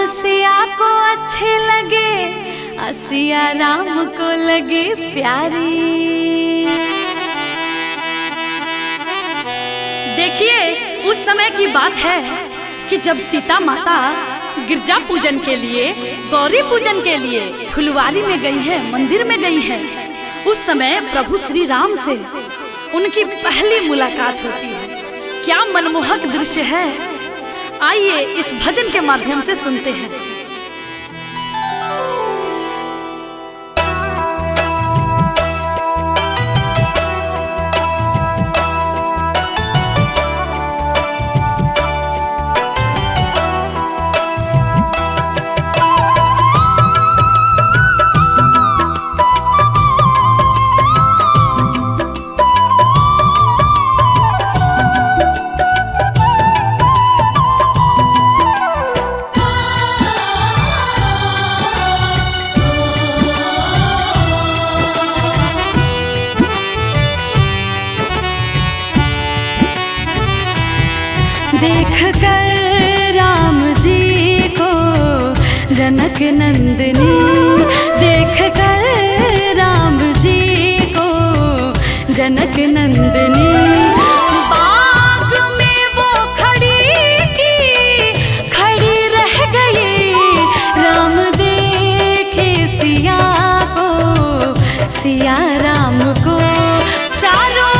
सिया को अच्छे लगे, सिया राम को लगे प्यारी। देखिए उस समय की बात है कि जब सीता माता गिरजा पूजन के लिए, गौरी पूजन के लिए फुलवारी में गई है, मंदिर में गई है। उस समय प्रभु श्री राम से उनकी पहली मुलाकात होती है। क्या मनमोहक दृश्य है, आइए इस भजन के माध्यम से सुनते हैं। देख कर राम जी को जनक नंदनी, देख कर राम जी को जनक नंदनी। बाग में वो खड़ी रह गई। राम देखे सिया को, सिया राम को। चारों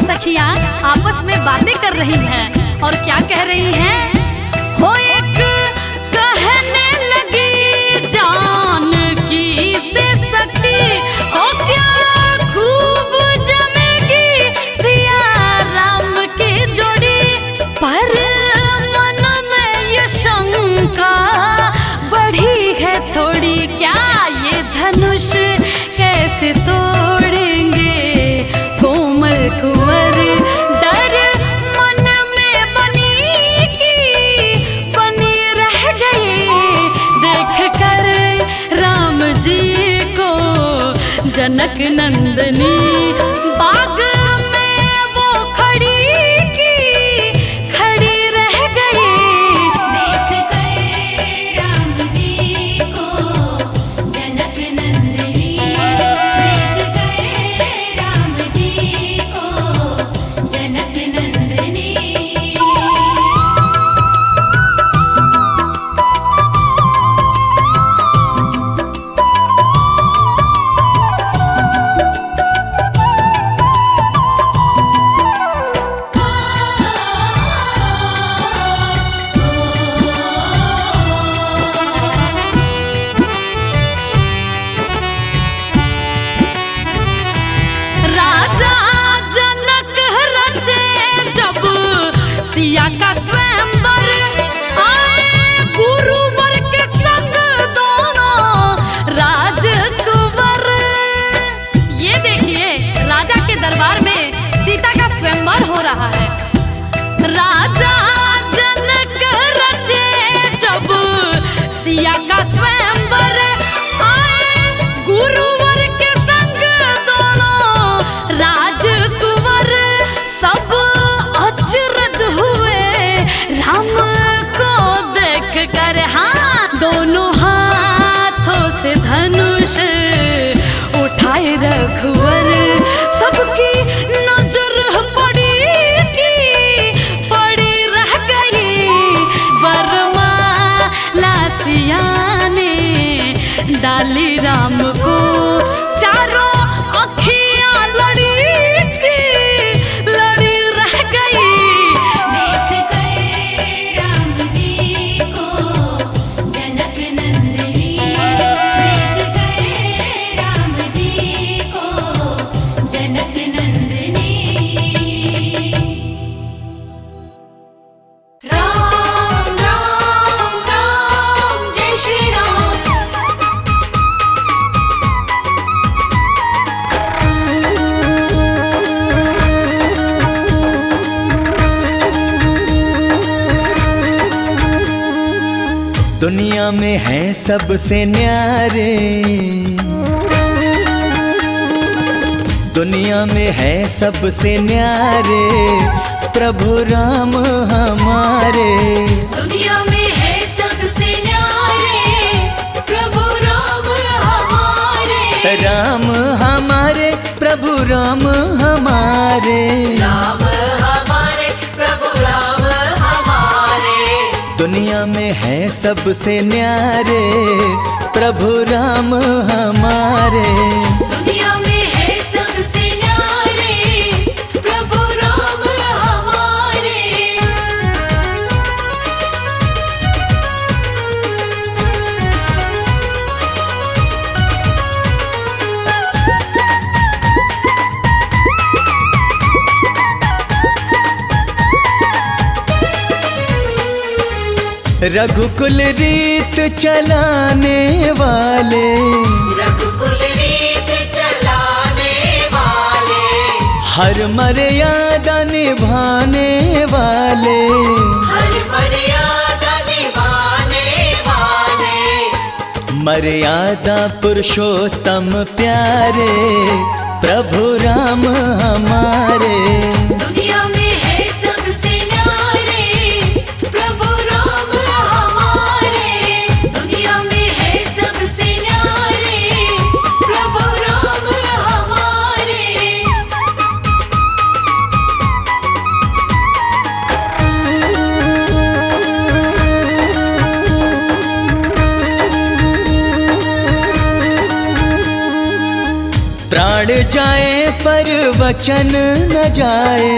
अखियां आपस में बातें कर रही हैं और क्या कह रही हैं? हो एक कहने लगी जानकी से सखी, हो क्या खूब जमेगी सिया राम की जोड़ी। पर मन में ये शंका बढ़ी है थोड़ी, क्या ये धनुष कैसे तोड़ेंगे कोमल कुंवर। जनक नंदनी बाग में वो खड़ी रह गई। देख कर राम जी को जनक नंदनी, देख कर राम जी को जनक नंदनी। सिया का स्वयंवर आए गुरुवर के संग दोनों राजकुंवर। ये देखिए राजा के दरबार में सीता का स्वयंवर हो रहा है। राजा जनक रचे जब सिया का स्वयंवर, आए गुरुवर के संग दोनों राजकुंवर। सब अचरज हुए राम को देख कर, हाँ दोनों हाथों से धनुष उठा जनक नंदनी। राम राम राम जय श्री राम। दुनिया में है सबसे न्यारे, दुनिया में है सबसे न्यारे प्रभु राम हमारे। दुनिया में है सबसे न्यारे प्रभु राम हमारे। राम हमारे प्रभु राम हमारे। राम हमारे प्रभु राम हमारे। दुनिया में है सबसे न्यारे प्रभु राम हमारे। दुनिया में है सबसे न्यारे प्रभु राम हमारे। रघुकुल रीत चलाने वाले, रघुकुल रीत चलाने वाले। हर मर्यादा निभाने वाले। हर मर्यादा निभाने वाले। मर्यादा पुरुषोत्तम प्यारे प्रभु राम हमारे। दुनिया में है सबसे न्यारे प्रभु राम हमारे। दुनिया में है सबसे न्यारे प्रभु राम हमारे। प्राण जाए पर वचन न जाए।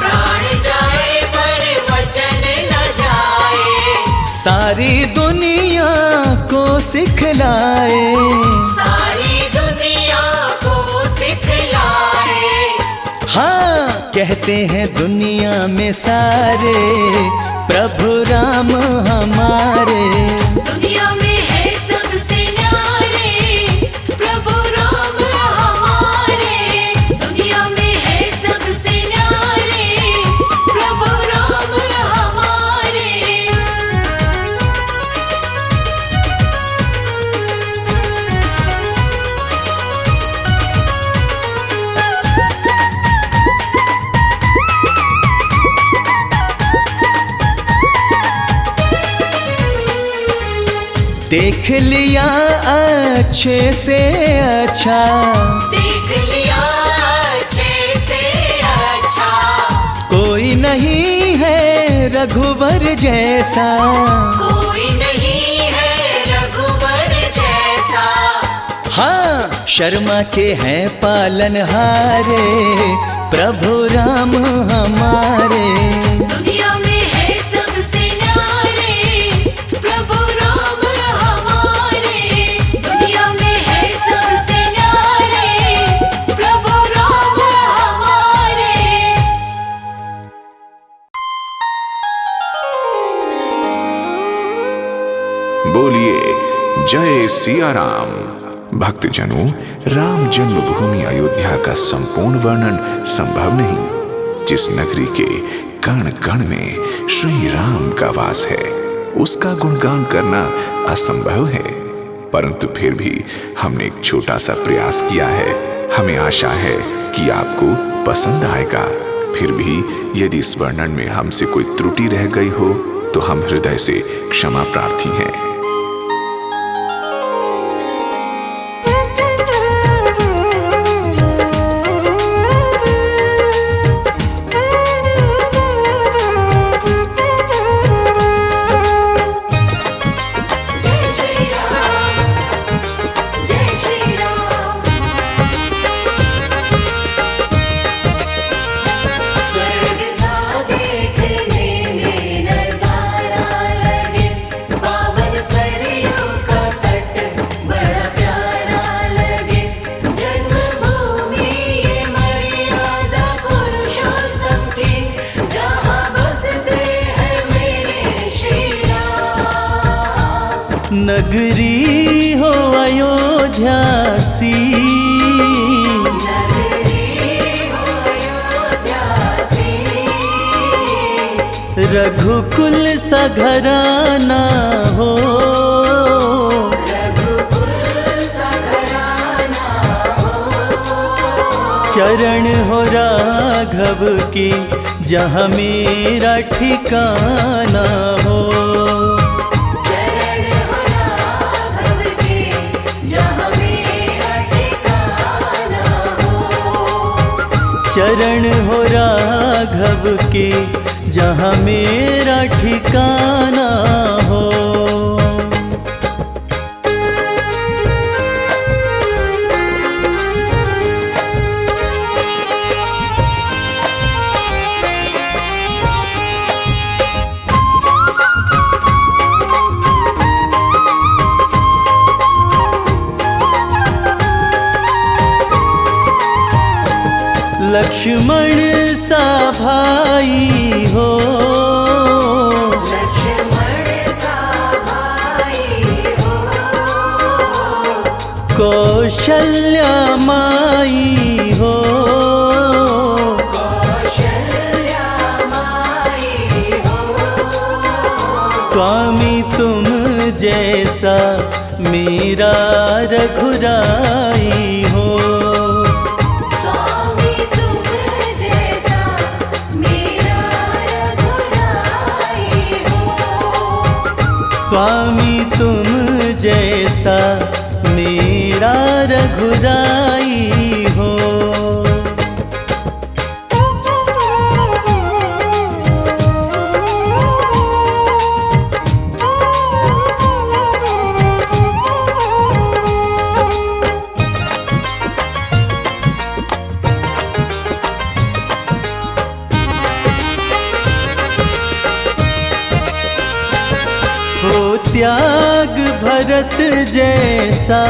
प्राण जाए पर वचन न जाए। सारी दुनिया को सिखलाए। सारी दुनिया को सिखलाए। हाँ कहते हैं दुनिया में सारे प्रभु राम हमारे। दुनिया में है सबसे न्यारे प्रभु राम हमारे। दुनिया में है सबसे न्यारे प्रभु राम हमारे। देख लिया अच्छे से अच्छा। देख लिया अच्छे से अच्छा। कोई नहीं है रघुवर जैसा। कोई नहीं है रघुवर जैसा। हाँ शर्मा के हैं पालनहारे प्रभु राम हमारे। दुनिया में है सबसे न्यारे प्रभु राम हमारे। दुनिया में है सबसे न्यारे प्रभु राम हमारे। बोलिए जय सिया राम। भक्तजनों, राम जन्मभूमि अयोध्या का संपूर्ण वर्णन संभव नहीं। जिस नगरी के कण कण में श्री राम का वास है, उसका गुणगान करना असंभव है। परंतु फिर भी हमने एक छोटा सा प्रयास किया है। हमें आशा है कि आपको पसंद आएगा। फिर भी यदि इस वर्णन में हमसे कोई त्रुटि रह गई हो तो हम हृदय से क्षमा प्रार्थी हैं। स्वर्ग सा देखने में नजारा लगे, पावन नगरी हो अयोध्या सी, रघुकुल सा घराना हो, चरण हो राघव के जहाँ मेरा ठिकाना हो। चरण हो राघव के जहाँ मेरा ठिकाना हो। लक्ष्मण सा भाई हो, कौशल्या माई हो, स्वामी तुम जैसा मेरा रघुराई हो। स्वामी तुम जैसा मेरा रघुराई हो। हो त्याग भरत जैसा,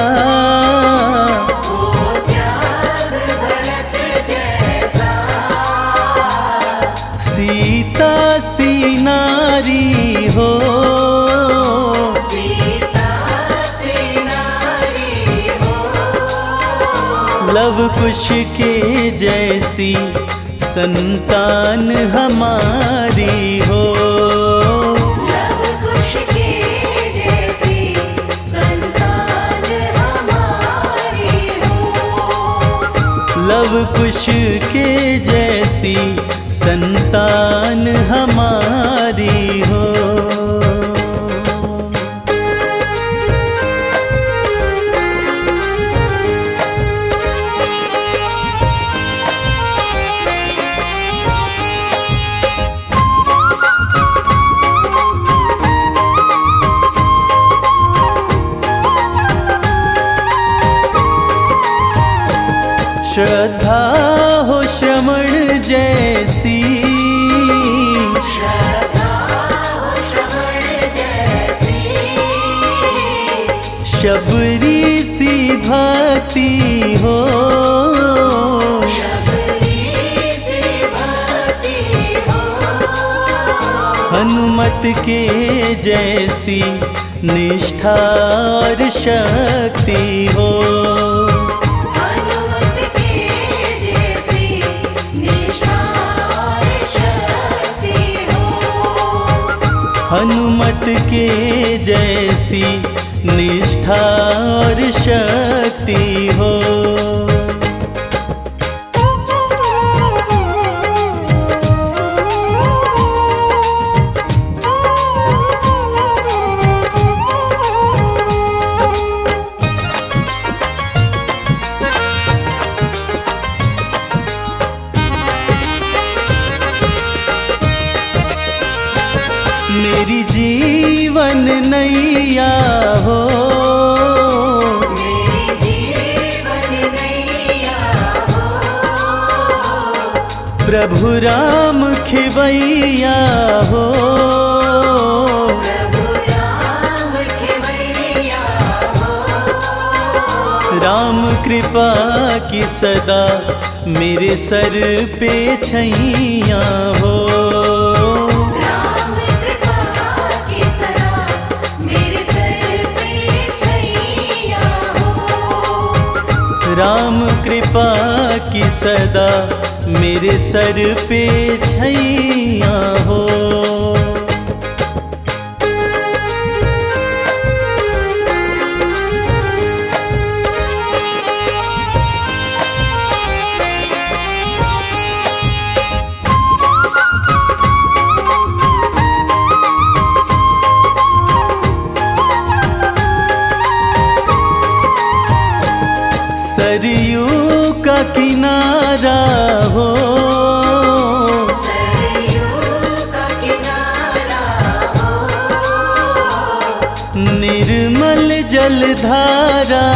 सीता सी नारी हो, लव कुश के जैसी संतान हमारी हो। लव कुश के जैसी संतान हमारी हो। श्रद्धा हो श्रवण जैसी, शबरी सी भक्ति हो, हनुमत के जैसी निष्ठा और शक्ति हो। हनुमत के जैसी निष्ठा और शक्ति हो। मेरी जीवन नैया हो, प्रभु राम खेवैया हो। राम कृपा की सदा मेरे सर पे छैया हो। राम कृपा की सदा मेरे सर पे राम कृपा की सदा मेरे सर पे छैया हो। सरयू का किनारा हो, सरयू का किनारा हो, निर्मल जलधारा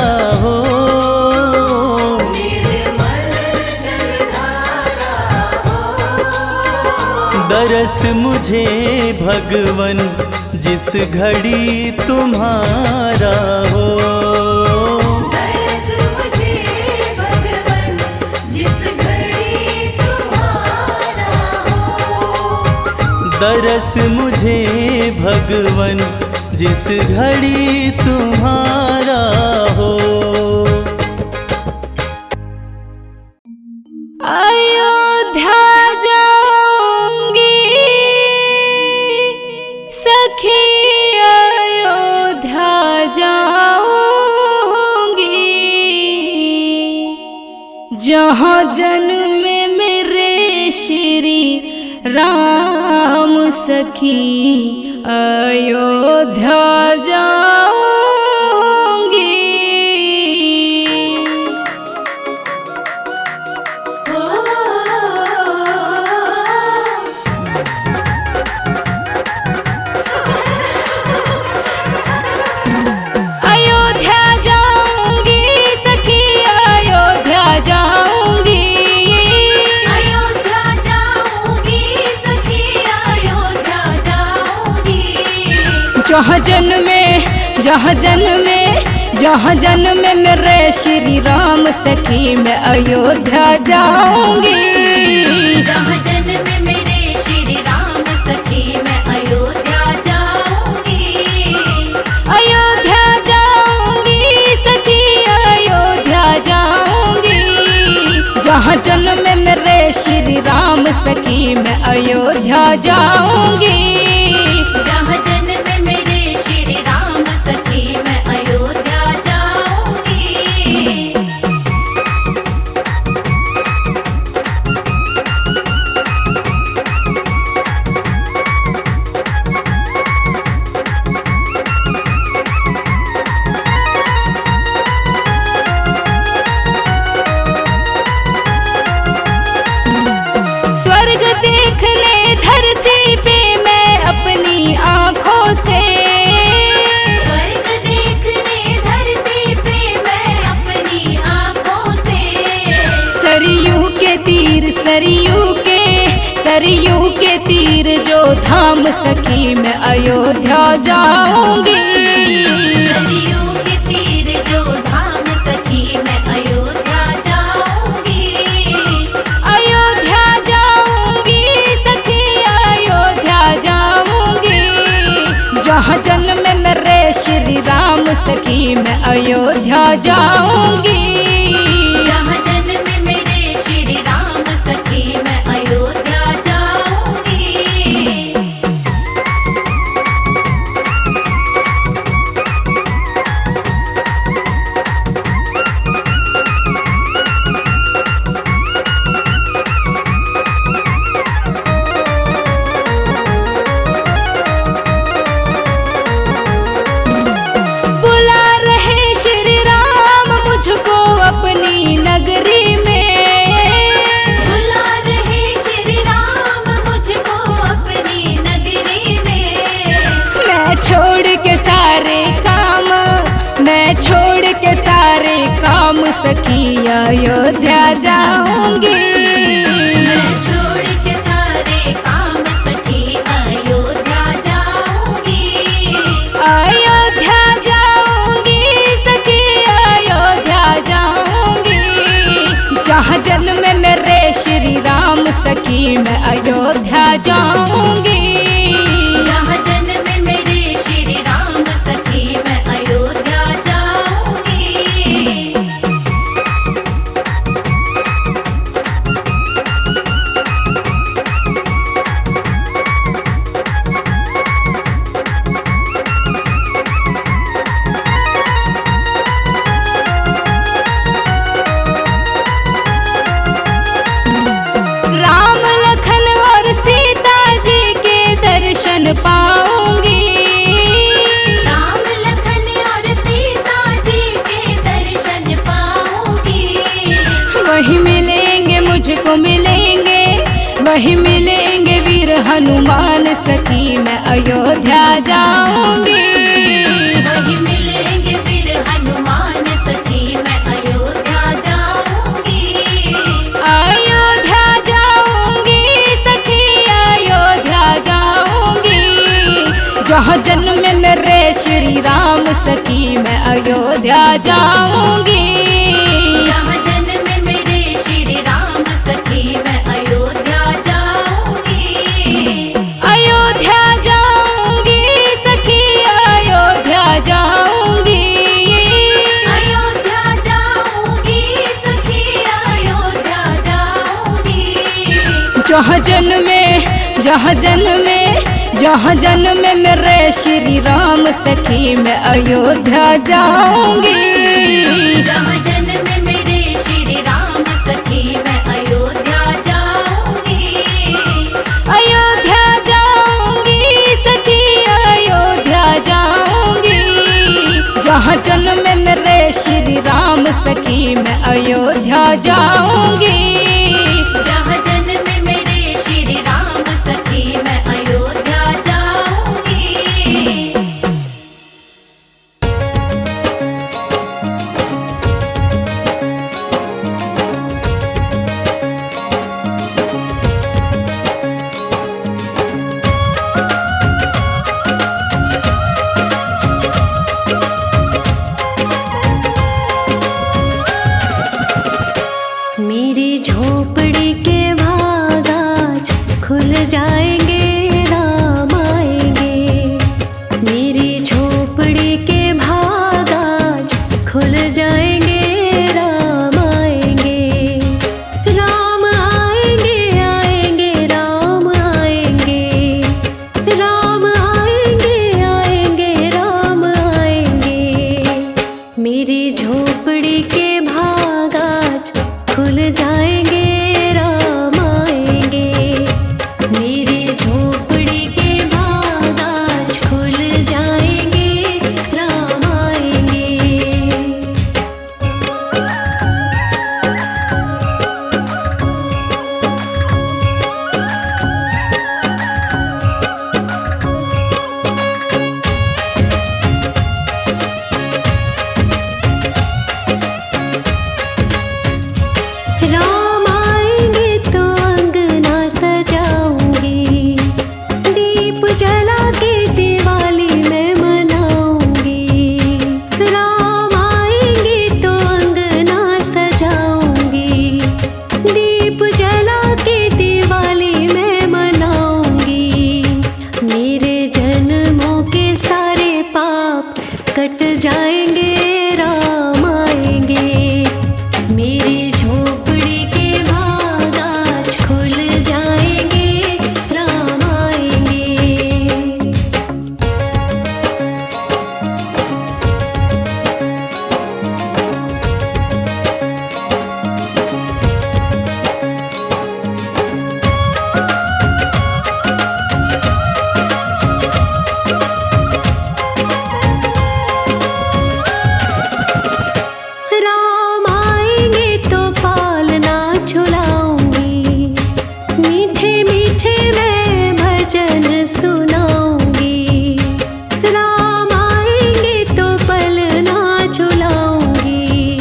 हो, निर्मल जलधारा हो। दरस मुझे भगवन जिस घड़ी तुम्हारा हो। दरस मुझे भगवन जिस घड़ी तुम्हारा हो। अयोध्या जाऊंगी सखी, अयोध्या जाऊंगी, जहाँ जन्मे मेरे श्री राम सखी, अयोध्या जाऊंगी। अयोध्या जाऊंगी सखी, अयोध्या जाऊंगी, अयोध्या जाऊंगी सखी, अयोध्या जाऊंगी, जहाँ जन्मे मेरे श्री राम सखी, मैं अयोध्या जाऊंगी। जहाँ जन्मे मेरे श्री राम सखी, मैं अयोध्या जाऊंगी, अयोध्या जाऊंगी सखी, अयोध्या जाऊंगी, जहाँ जन्मे मेरे श्री राम सखी, मैं अयोध्या जाऊंगी। जहाँ जन्मे मेरे श्री राम सखी, मैं अयोध्या जाऊंगी। स्वर्ग देखने धरती पे मैं अपनी आँखों से, स्वर्ग देखने धरती पे मैं अपनी आँखों से, सरयू के तीर जो धाम सखी, मैं अयोध्या जाऊंगी। सरयू के तीर जो धाम सखी, मैं अयोध्या जाऊंगी, अयोध्या जाऊंगी सखी, अयोध्या जाऊंगी, जहाँ जन्मे मेरे श्री राम सखी, मैं अयोध्या जाऊंगी। जहाँ जन्मे मेरे श्री राम सखी, मैं अयोध्या जाऊंगी। बुला रहे श्री राम मुझको अपनी नगरी में, बुला रहे श्री राम मुझको अपनी नगरी में, मैं छोड़ के सारे काम सखी, अयोध्या जाऊंगी। मैं छोड़ के सारे काम सखी, अयोध्या जाऊंगी, अयोध्या जाऊंगी सखी, अयोध्या जाऊंगी, जहाँ जन्मे मेरे श्री राम सखी, मैं अयोध्या जाऊंगी। जहाँ जन्मे मेरे श्री राम सखी, मैं अयोध्या जाऊंगी। वही मिलेंगे वीर हनुमान सखी मैं अयोध्या जाऊंगी। वही मिलेंगे वीर हनुमान सखी मैं अयोध्या जाऊंगी। अयोध्या जाऊंगी सखी अयोध्या जाऊंगी। जहाँ जन्म मेरे श्री राम सखी मैं अयोध्या जाऊंगी। जहाँ जन्म मेरे श्री राम सखी मैं अयोध्या जाऊंगी। अयोध्या जाऊंगी सखी अयोध्या जाऊंगी। अयोध्या जाऊंगी सखी अयोध्या जाऊंगी। जहाँ जन्म मेरे श्री राम सखी मैं अयोध्या जाऊंगी। जहाँ जन्म मेरे श्री राम सखी मैं अयोध्या जाऊंगी। अयोध्या जाऊंगी सखी अयोध्या जाऊंगी। जहाँ जन्म मेरे श्री राम सखी मैं अयोध्या जाऊंगी। जहाँ जन्म मेरे श्री राम सखी मैं अयोध्या जाऊंगी। मेरी झोपड़ी के भाग आज खुल जाएंगे, राम आएंगे। मेरी झोपड़ी के भाग आज खुल जाएंगे, राम आएंगे। राम आएंगे आएंगे राम आएंगे। राम आएंगे आएंगे राम आएंगे। मेरी झोपड़ी के भाग आज खुल जाएंगे, राम आएंगे। मेरी झोपड़ी के भाग आज खुल जाएंगे, राम आएंगे। राम आएंगे तो अंगना सजाऊंगी, दीप जला के दिवाली मैं मनाऊंगी। राम आएंगे तो अंगना सजाऊंगी, दीप जला के दिवाली मैं मनाऊंगी। मेरे जन्मों के सारे पाप कट जाएंगे, राम आएंगे। मेरी झोपड़ी के भाग आज खुल जाएंगे, राम आएंगे। राम आएंगे तो पालना झुलाऊंगी, मीठे मीठे मैं भजन सुनाऊंगी। राम आएंगे तो पलना झुलाऊंगी,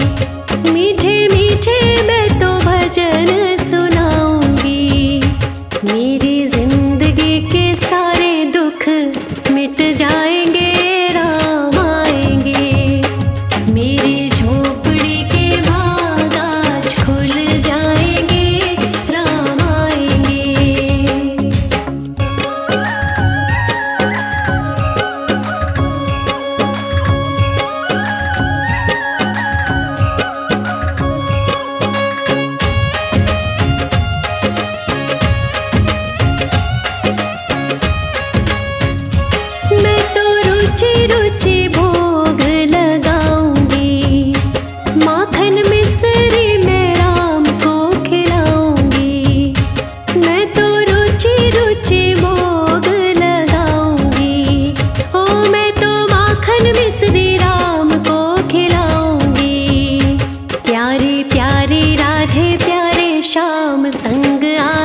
मीठे मीठे मैं तो भजन सुनाऊंगी। मेरी जिंदगी के सारे दुख मिट जाएंगे, राम आएंगे। मेरी झोपड़ी के भाग आज खुल जाएंगे, राम आएंगे। मैं तो रुचि रुचि भोग लगाऊंगी, माखन मिश्री मैं राम को खिलाऊंगी। मैं तो रुचि रुचि भोग लगाऊंगी, ओ मैं तो माखन मिश्री राम को खिलाऊंगी। प्यारी प्यारी राधे प्यारे श्याम संग आ